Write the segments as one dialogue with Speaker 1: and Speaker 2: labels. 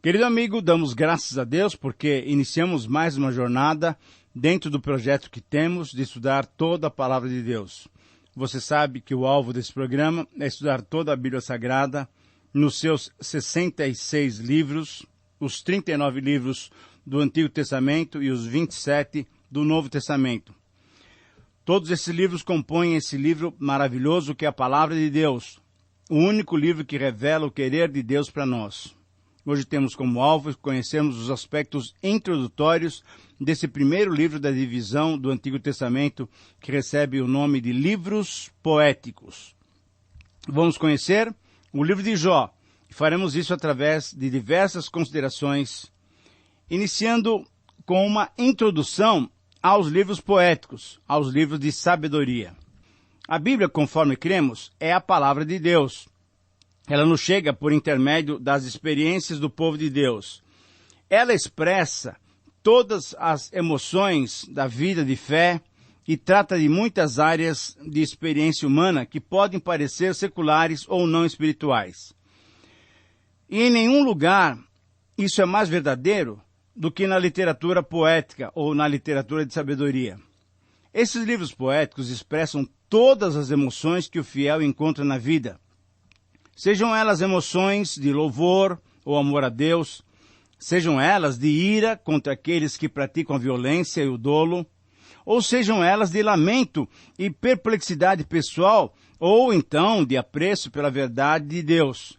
Speaker 1: Querido amigo, damos graças a Deus porque iniciamos mais uma jornada dentro do projeto que temos de estudar toda a Palavra de Deus. Você sabe que o alvo desse programa é estudar toda a Bíblia Sagrada nos seus 66 livros, os 39 livros do Antigo Testamento e os 27 do Novo Testamento. Todos esses livros compõem esse livro maravilhoso que é a Palavra de Deus, o único livro que revela o querer de Deus para nós. Hoje temos como alvo conhecermos os aspectos introdutórios desse primeiro livro da divisão do Antigo Testamento, que recebe o nome de Livros Poéticos. Vamos conhecer o livro de Jó, e faremos isso através de diversas considerações, iniciando com uma introdução aos livros poéticos, aos livros de sabedoria. A Bíblia, conforme cremos, é a palavra de Deus. Ela nos chega por intermédio das experiências do povo de Deus. Ela expressa todas as emoções da vida de fé e trata de muitas áreas de experiência humana que podem parecer seculares ou não espirituais. E em nenhum lugar isso é mais verdadeiro do que na literatura poética ou na literatura de sabedoria. Esses livros poéticos expressam todas as emoções que o fiel encontra na vida. Sejam elas emoções de louvor ou amor a Deus, sejam elas de ira contra aqueles que praticam a violência e o dolo, ou sejam elas de lamento e perplexidade pessoal, ou então de apreço pela verdade de Deus.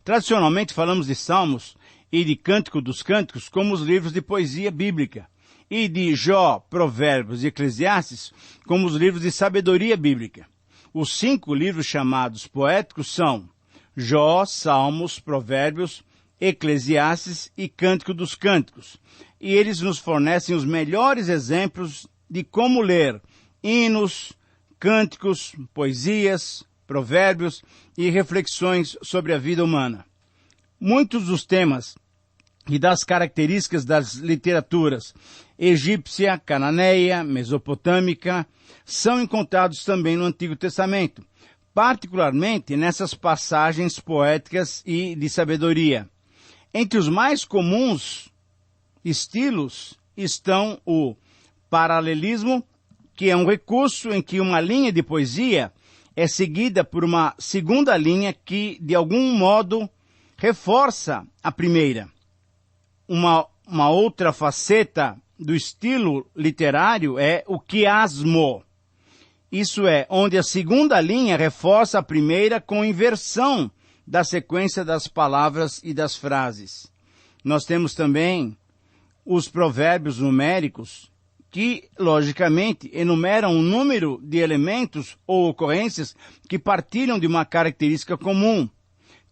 Speaker 1: Tradicionalmente falamos de Salmos e de Cântico dos Cânticos como os livros de poesia bíblica, e de Jó, Provérbios e Eclesiastes como os livros de sabedoria bíblica. Os 5 livros chamados poéticos são Jó, Salmos, Provérbios, Eclesiastes e Cântico dos Cânticos. E eles nos fornecem os melhores exemplos de como ler hinos, cânticos, poesias, provérbios e reflexões sobre a vida humana. Muitos dos temas e das características das literaturas egípcia, cananeia, mesopotâmica, são encontrados também no Antigo Testamento, particularmente nessas passagens poéticas e de sabedoria. Entre os mais comuns estilos estão o paralelismo, que é um recurso em que uma linha de poesia é seguida por uma segunda linha que, de algum modo, reforça a primeira. Uma outra faceta do estilo literário é o quiasmo. Isso é, onde a segunda linha reforça a primeira com inversão da sequência das palavras e das frases. Nós temos também os provérbios numéricos, que, logicamente, enumeram um número de elementos ou ocorrências que partilham de uma característica comum.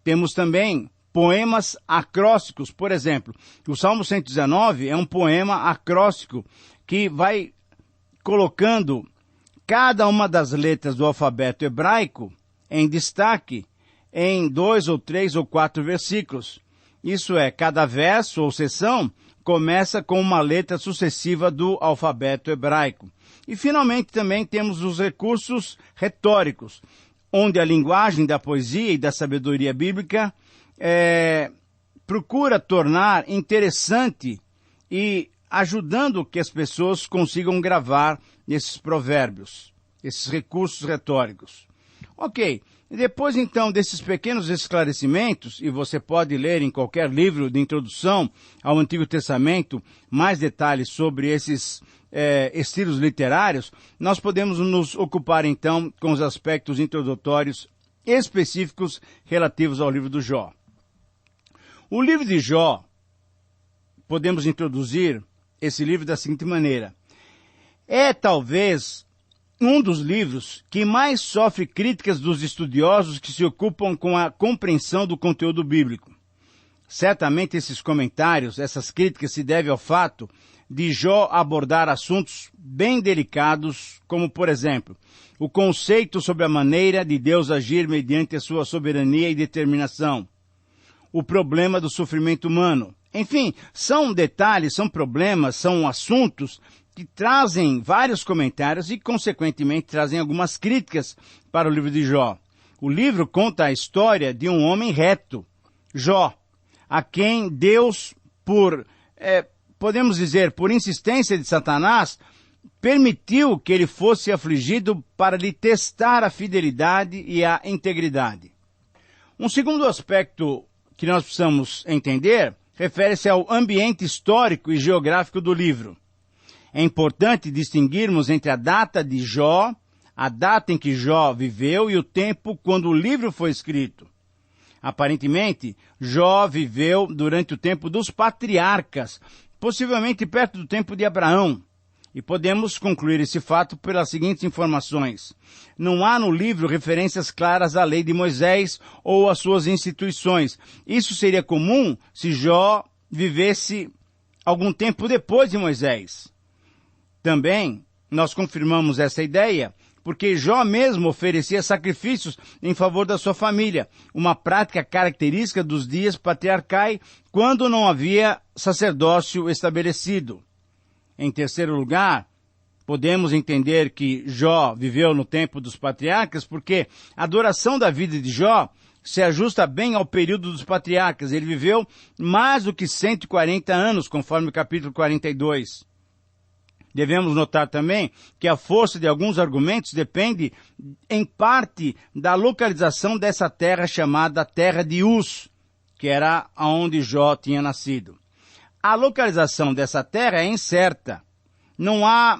Speaker 1: Temos também poemas acrósticos, por exemplo. O Salmo 119 é um poema acróstico que vai colocando cada uma das letras do alfabeto hebraico em destaque em 2 ou 3 ou 4 versículos. Isso é, cada verso ou seção começa com uma letra sucessiva do alfabeto hebraico. E finalmente também temos os recursos retóricos, onde a linguagem da poesia e da sabedoria bíblica procura tornar interessante e ajudando que as pessoas consigam gravar esses provérbios, esses recursos retóricos. Ok, depois então desses pequenos esclarecimentos, e você pode ler em qualquer livro de introdução ao Antigo Testamento mais detalhes sobre esses estilos literários, nós podemos nos ocupar então com os aspectos introdutórios específicos relativos ao livro do Jó. O livro de Jó, podemos introduzir esse livro da seguinte maneira: é talvez um dos livros que mais sofre críticas dos estudiosos que se ocupam com a compreensão do conteúdo bíblico. Certamente esses comentários, essas críticas se devem ao fato de Jó abordar assuntos bem delicados, como, por exemplo, o conceito sobre a maneira de Deus agir mediante a sua soberania e determinação, o problema do sofrimento humano. Enfim, são detalhes, são problemas, são assuntos que trazem vários comentários e, consequentemente, trazem algumas críticas para o livro de Jó. O livro conta a história de um homem reto, Jó. a quem Deus, podemos dizer, por insistência de Satanás, permitiu que ele fosse afligido para lhe testar a fidelidade e a integridade. Um segundo aspecto que nós precisamos entender refere-se ao ambiente histórico e geográfico do livro. É importante distinguirmos entre a data de Jó, a data em que Jó viveu e o tempo quando o livro foi escrito. Aparentemente, Jó viveu durante o tempo dos patriarcas, possivelmente perto do tempo de Abraão. E podemos concluir esse fato pelas seguintes informações. Não há no livro referências claras à lei de Moisés ou às suas instituições. Isso seria comum se Jó vivesse algum tempo depois de Moisés. Também, nós confirmamos essa ideia porque Jó mesmo oferecia sacrifícios em favor da sua família, uma prática característica dos dias patriarcais, quando não havia sacerdócio estabelecido. Em terceiro lugar, podemos entender que Jó viveu no tempo dos patriarcas porque a duração da vida de Jó se ajusta bem ao período dos patriarcas. Ele viveu mais do que 140 anos, conforme o capítulo 42. Devemos notar também que a força de alguns argumentos depende, em parte, da localização dessa terra chamada Terra de Uz, que era onde Jó tinha nascido. A localização dessa terra é incerta. Não há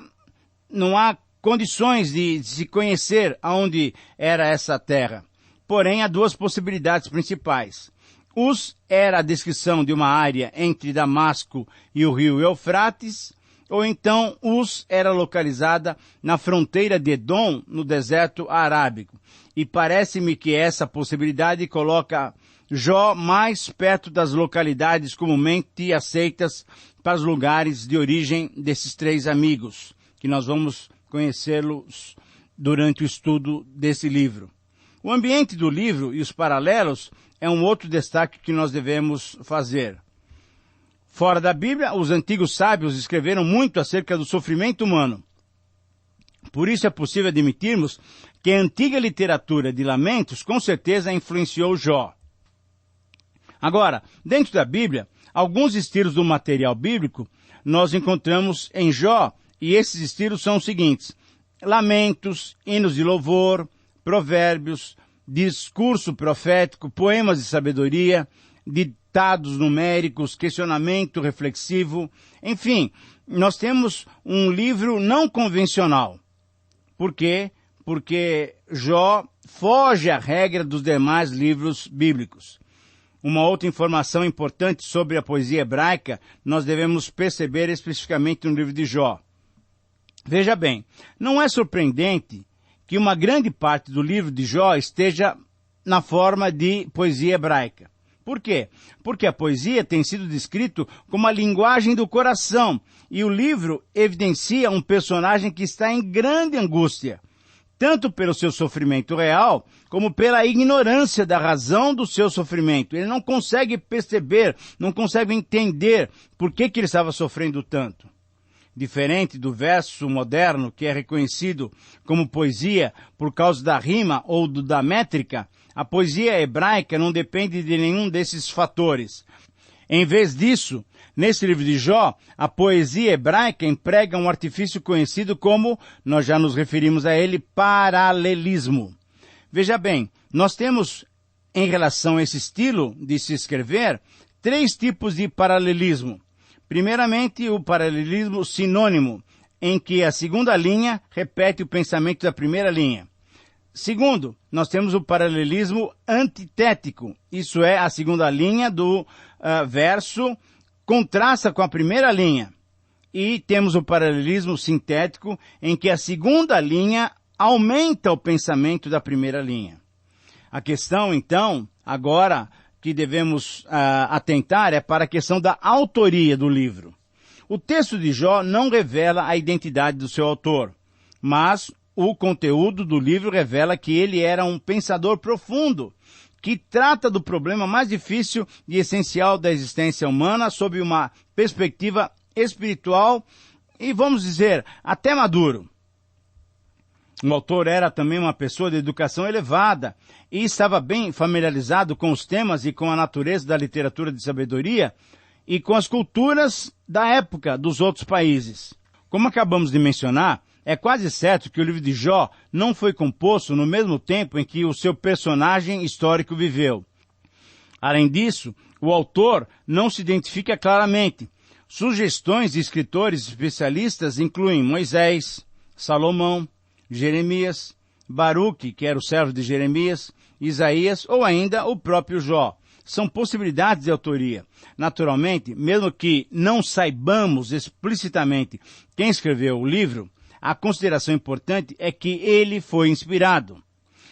Speaker 1: condições de se conhecer aonde era essa terra. Porém, há duas possibilidades principais. Uz era a descrição de uma área entre Damasco e o rio Eufrates, ou então Uz era localizada na fronteira de Edom, no deserto arábico. E parece-me que essa possibilidade coloca Jó mais perto das localidades comumente aceitas para os lugares de origem desses três amigos, que nós vamos conhecê-los durante o estudo desse livro. O ambiente do livro e os paralelos é um outro destaque que nós devemos fazer. Fora da Bíblia, os antigos sábios escreveram muito acerca do sofrimento humano. Por isso é possível admitirmos que a antiga literatura de lamentos com certeza influenciou Jó. Agora, dentro da Bíblia, alguns estilos do material bíblico nós encontramos em Jó, e esses estilos são os seguintes: lamentos, hinos de louvor, provérbios, discurso profético, poemas de sabedoria, ditados numéricos, questionamento reflexivo. Enfim, nós temos um livro não convencional. Por quê? Porque Jó foge à regra dos demais livros bíblicos. Uma outra informação importante sobre a poesia hebraica nós devemos perceber especificamente no livro de Jó. Veja bem, não é surpreendente que uma grande parte do livro de Jó esteja na forma de poesia hebraica. Por quê? Porque a poesia tem sido descrito como a linguagem do coração, e o livro evidencia um personagem que está em grande angústia, tanto pelo seu sofrimento real, como pela ignorância da razão do seu sofrimento. Ele não consegue perceber, não consegue entender por que ele estava sofrendo tanto. Diferente do verso moderno, que é reconhecido como poesia por causa da rima ou da métrica, a poesia hebraica não depende de nenhum desses fatores. Em vez disso, nesse livro de Jó, a poesia hebraica emprega um artifício conhecido como, nós já nos referimos a ele, paralelismo. Veja bem, nós temos, em relação a esse estilo de se escrever, três tipos de paralelismo. Primeiramente, o paralelismo sinônimo, em que a segunda linha repete o pensamento da primeira linha. Segundo, nós temos o paralelismo antitético, isso é, a segunda linha do verso contrasta com a primeira linha. E temos o paralelismo sintético, em que a segunda linha aumenta o pensamento da primeira linha. A questão, então, agora que devemos atentar é para a questão da autoria do livro. O texto de Jó não revela a identidade do seu autor, mas o conteúdo do livro revela que ele era um pensador profundo, que trata do problema mais difícil e essencial da existência humana sob uma perspectiva espiritual e, vamos dizer, até maduro. O autor era também uma pessoa de educação elevada e estava bem familiarizado com os temas e com a natureza da literatura de sabedoria e com as culturas da época dos outros países. Como acabamos de mencionar, é quase certo que o livro de Jó não foi composto no mesmo tempo em que o seu personagem histórico viveu. Além disso, o autor não se identifica claramente. Sugestões de escritores especialistas incluem Moisés, Salomão, Jeremias, Baruque, que era o servo de Jeremias, Isaías ou ainda o próprio Jó. São possibilidades de autoria. Naturalmente, mesmo que não saibamos explicitamente quem escreveu o livro, a consideração importante é que ele foi inspirado.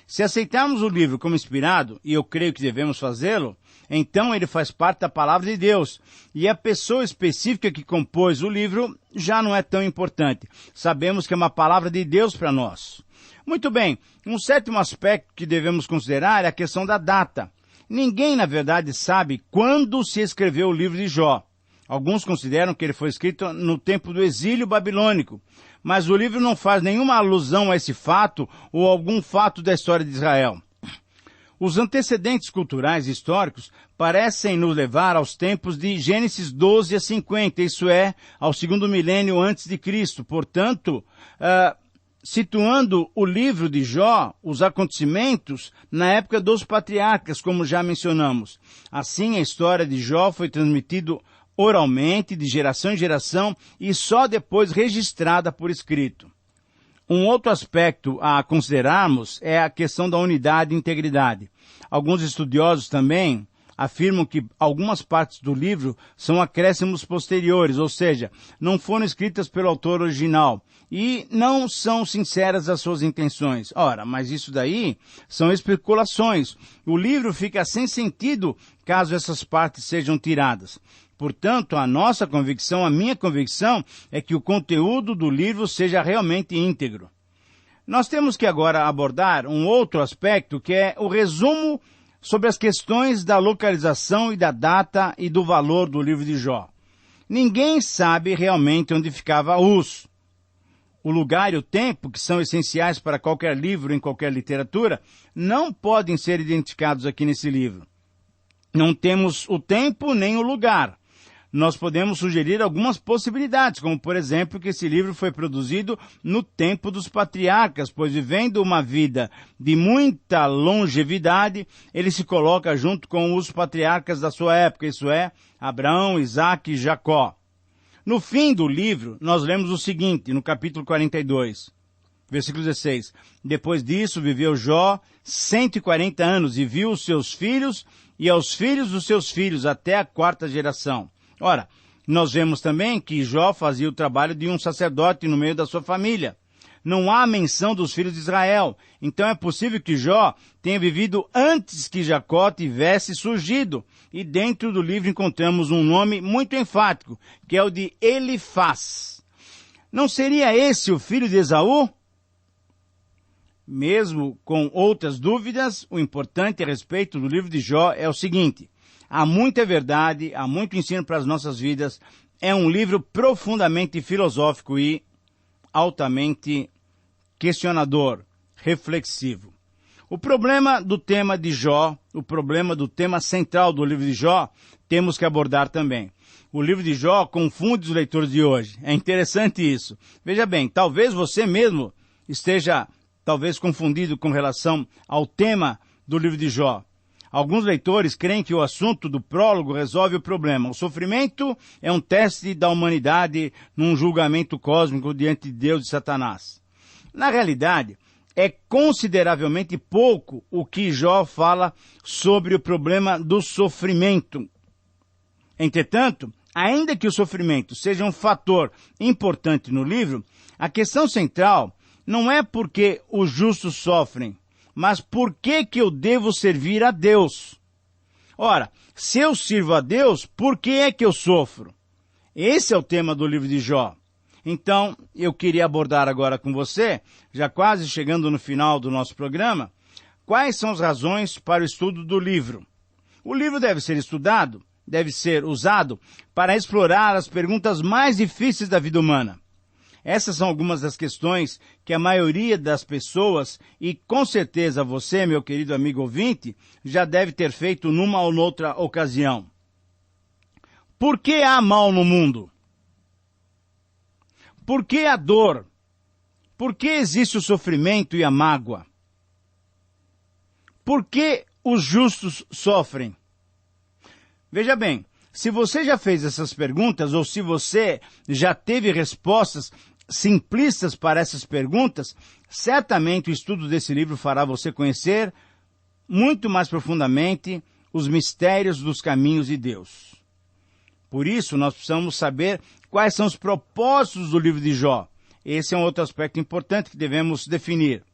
Speaker 1: Se aceitarmos o livro como inspirado, e eu creio que devemos fazê-lo, então ele faz parte da palavra de Deus, e a pessoa específica que compôs o livro já não é tão importante. Sabemos que é uma palavra de Deus para nós. Muito bem, um sétimo aspecto que devemos considerar é a questão da data. Ninguém, na verdade, sabe quando se escreveu o livro de Jó. Alguns consideram que ele foi escrito no tempo do exílio babilônico, mas o livro não faz nenhuma alusão a esse fato ou a algum fato da história de Israel. Os antecedentes culturais e históricos parecem nos levar aos tempos de Gênesis 12 a 50, isso é, ao segundo milênio antes de Cristo. Portanto, situando o livro de Jó, os acontecimentos na época dos patriarcas, como já mencionamos. Assim, a história de Jó foi transmitida oralmente, de geração em geração, e só depois registrada por escrito. Um outro aspecto a considerarmos é a questão da unidade e integridade. Alguns estudiosos também afirmam que algumas partes do livro são acréscimos posteriores, ou seja, não foram escritas pelo autor original e não são sinceras as suas intenções. Ora, mas isso daí são especulações. O livro fica sem sentido caso essas partes sejam tiradas. Portanto, a nossa convicção, a minha convicção, é que o conteúdo do livro seja realmente íntegro. Nós temos que agora abordar um outro aspecto, que é o resumo sobre as questões da localização e da data e do valor do livro de Jó. Ninguém sabe realmente onde ficava Uz. O lugar e o tempo, que são essenciais para qualquer livro em qualquer literatura, não podem ser identificados aqui nesse livro. Não temos o tempo nem o lugar. Nós podemos sugerir algumas possibilidades, como, por exemplo, que esse livro foi produzido no tempo dos patriarcas, pois vivendo uma vida de muita longevidade, ele se coloca junto com os patriarcas da sua época, isso é, Abraão, Isaque e Jacó. No fim do livro, nós lemos o seguinte, no capítulo 42, versículo 16. Depois disso, viveu Jó 140 anos e viu os seus filhos e aos filhos dos seus filhos até a quarta geração. Ora, nós vemos também que Jó fazia o trabalho de um sacerdote no meio da sua família. Não há menção dos filhos de Israel. Então é possível que Jó tenha vivido antes que Jacó tivesse surgido. E dentro do livro encontramos um nome muito enfático, que é o de Elifaz. Não seria esse o filho de Esaú? Mesmo com outras dúvidas, o importante a respeito do livro de Jó é o seguinte: há muita verdade, há muito ensino para as nossas vidas, é um livro profundamente filosófico e altamente questionador, reflexivo. O problema do tema de Jó, o problema do tema central do livro de Jó, temos que abordar também. O livro de Jó confunde os leitores de hoje. É interessante isso. Veja bem, talvez você mesmo esteja confundido com relação ao tema do livro de Jó. Alguns leitores creem que o assunto do prólogo resolve o problema. O sofrimento é um teste da humanidade num julgamento cósmico diante de Deus e Satanás. Na realidade, é consideravelmente pouco o que Jó fala sobre o problema do sofrimento. Entretanto, ainda que o sofrimento seja um fator importante no livro, a questão central não é porque os justos sofrem, mas por que eu devo servir a Deus? Ora, se eu sirvo a Deus, por que é que eu sofro? Esse é o tema do livro de Jó. Então, eu queria abordar agora com você, já quase chegando no final do nosso programa, quais são as razões para o estudo do livro. O livro deve ser estudado, deve ser usado para explorar as perguntas mais difíceis da vida humana. Essas são algumas das questões que a maioria das pessoas, e com certeza você, meu querido amigo ouvinte, já deve ter feito numa ou noutra ocasião. Por que há mal no mundo? Por que a dor? Por que existe o sofrimento e a mágoa? Por que os justos sofrem? Veja bem, se você já fez essas perguntas, ou se você já teve respostas simplistas para essas perguntas, certamente o estudo desse livro fará você conhecer muito mais profundamente os mistérios dos caminhos de Deus. Por isso, nós precisamos saber quais são os propósitos do livro de Jó. Esse é um outro aspecto importante que devemos definir.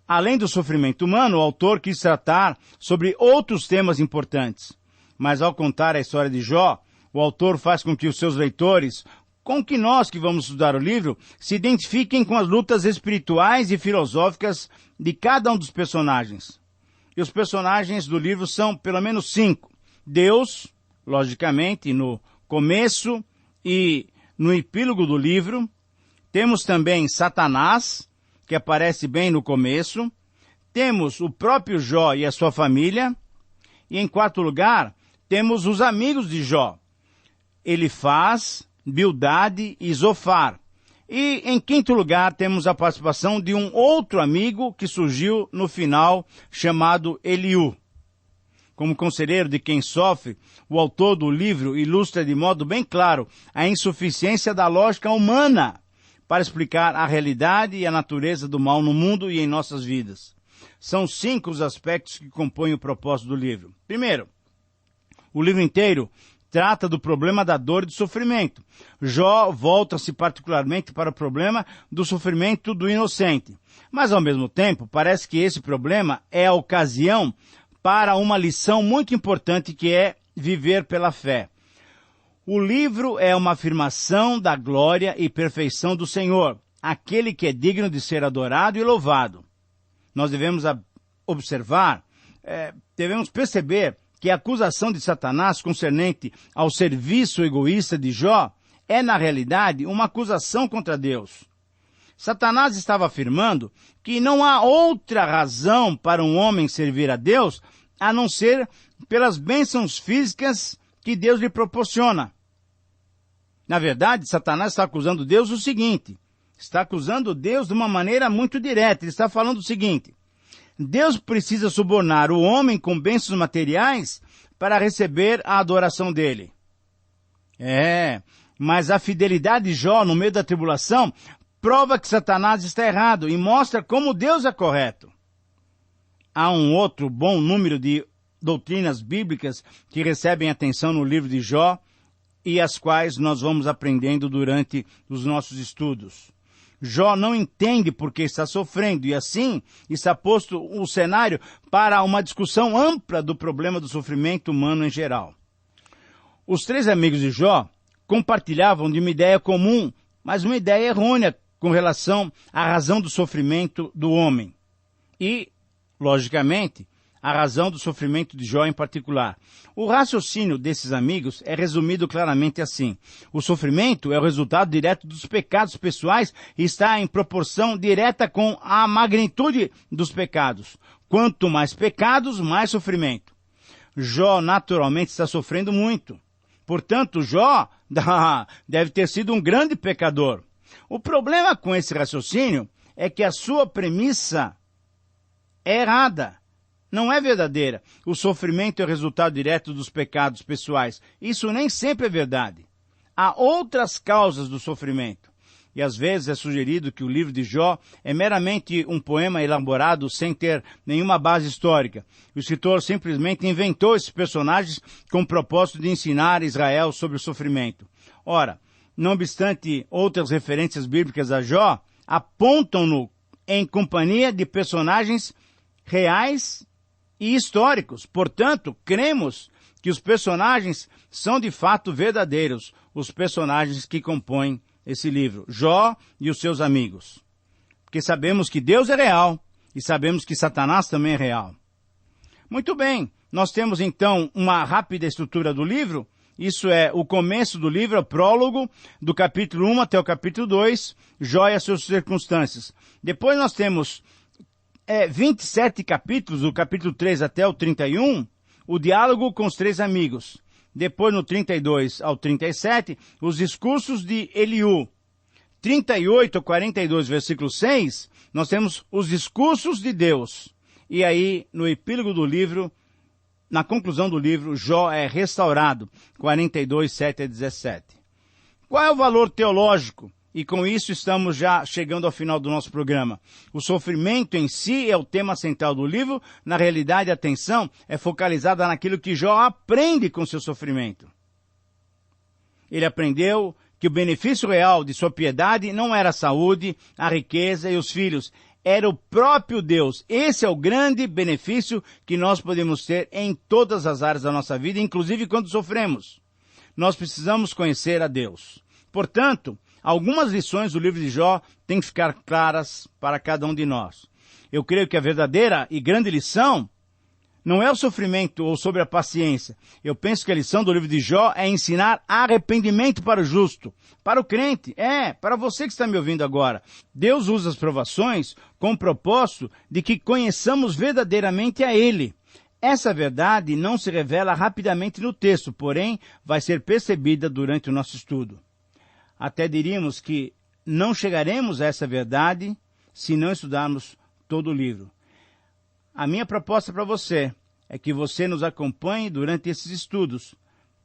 Speaker 1: Além do sofrimento humano, o autor quis tratar sobre outros temas importantes. Mas ao contar a história de Jó, o autor faz com que os seus leitores, com que nós que vamos estudar o livro, se identifiquem com as lutas espirituais e filosóficas de cada um dos personagens. E os personagens do livro são pelo menos 5. Deus, logicamente, no começo e no epílogo do livro. Temos também Satanás, que aparece bem no começo. Temos o próprio Jó e a sua família. E em quarto lugar, temos os amigos de Jó, Elifaz, Bildade e Zofar. E em quinto lugar, temos a participação de um outro amigo que surgiu no final, chamado Eliú. Como conselheiro de quem sofre, o autor do livro ilustra de modo bem claro a insuficiência da lógica humana para explicar a realidade e a natureza do mal no mundo e em nossas vidas. São 5 os aspectos que compõem o propósito do livro. Primeiro, o livro inteiro trata do problema da dor e do sofrimento. Jó volta-se particularmente para o problema do sofrimento do inocente. Mas, ao mesmo tempo, parece que esse problema é a ocasião para uma lição muito importante, que é viver pela fé. O livro é uma afirmação da glória e perfeição do Senhor, aquele que é digno de ser adorado e louvado. Nós devemos observar, devemos perceber que a acusação de Satanás concernente ao serviço egoísta de Jó é, na realidade, uma acusação contra Deus. Satanás estava afirmando que não há outra razão para um homem servir a Deus a não ser pelas bênçãos físicas que Deus lhe proporciona. Na verdade, Satanás está acusando Deus o seguinte, está acusando Deus de uma maneira muito direta. Ele está falando o seguinte: Deus precisa subornar o homem com bênçãos materiais para receber a adoração dele. Mas a fidelidade de Jó no meio da tribulação prova que Satanás está errado e mostra como Deus é correto. Há um outro bom número de doutrinas bíblicas que recebem atenção no livro de Jó e as quais nós vamos aprendendo durante os nossos estudos. Jó não entende por que está sofrendo e assim está posto o cenário para uma discussão ampla do problema do sofrimento humano em geral. Os 3 amigos de Jó compartilhavam de uma ideia comum, mas uma ideia errônea com relação à razão do sofrimento do homem. E, logicamente, a razão do sofrimento de Jó em particular. O raciocínio desses amigos é resumido claramente assim: o sofrimento é o resultado direto dos pecados pessoais e está em proporção direta com a magnitude dos pecados. Quanto mais pecados, mais sofrimento. Jó naturalmente está sofrendo muito. Portanto, Jó deve ter sido um grande pecador. O problema com esse raciocínio é que a sua premissa é errada. Não é verdadeira. O sofrimento é o resultado direto dos pecados pessoais. Isso nem sempre é verdade. Há outras causas do sofrimento. E às vezes é sugerido que o livro de Jó é meramente um poema elaborado sem ter nenhuma base histórica. O escritor simplesmente inventou esses personagens com o propósito de ensinar Israel sobre o sofrimento. Ora, não obstante outras referências bíblicas a Jó, apontam-no em companhia de personagens reais e históricos. Portanto, cremos que os personagens são de fato verdadeiros, os personagens que compõem esse livro, Jó e os seus amigos. Porque sabemos que Deus é real e sabemos que Satanás também é real. Muito bem, nós temos então uma rápida estrutura do livro Isso é o começo do livro, o prólogo, do capítulo 1 até o capítulo 2, Jó e as suas circunstâncias. Depois nós temos 27 capítulos, do capítulo 3 até o 31, o diálogo com os 3 amigos. Depois, no 32 ao 37, os discursos de Eliú. 38 a 42, versículo 6, nós temos os discursos de Deus. E aí, no epílogo do livro, na conclusão do livro, Jó é restaurado, 42, 7 a 17. Qual é o valor teológico? E com isso estamos já chegando ao final do nosso programa. O sofrimento em si é o tema central do livro. Na realidade, a atenção é focalizada naquilo que Jó aprende com seu sofrimento. Ele aprendeu que o benefício real de sua piedade não era a saúde, a riqueza e os filhos. Era o próprio Deus. Esse é o grande benefício que nós podemos ter em todas as áreas da nossa vida, inclusive quando sofremos. Nós precisamos conhecer a Deus. Portanto, algumas lições do livro de Jó têm que ficar claras para cada um de nós. Eu creio que a verdadeira e grande lição não é o sofrimento ou sobre a paciência. Eu penso que a lição do livro de Jó é ensinar arrependimento para o justo, para o crente, para você que está me ouvindo agora. Deus usa as provações com o propósito de que conheçamos verdadeiramente a Ele. Essa verdade não se revela rapidamente no texto, porém vai ser percebida durante o nosso estudo. Até diríamos que não chegaremos a essa verdade se não estudarmos todo o livro. A minha proposta para você é que você nos acompanhe durante esses estudos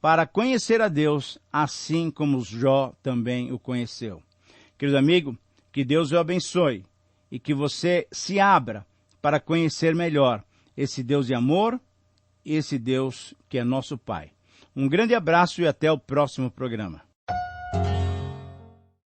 Speaker 1: para conhecer a Deus assim como Jó também o conheceu. Querido amigo, que Deus o abençoe e que você se abra para conhecer melhor esse Deus de amor e esse Deus que é nosso Pai. Um grande abraço e até o próximo programa.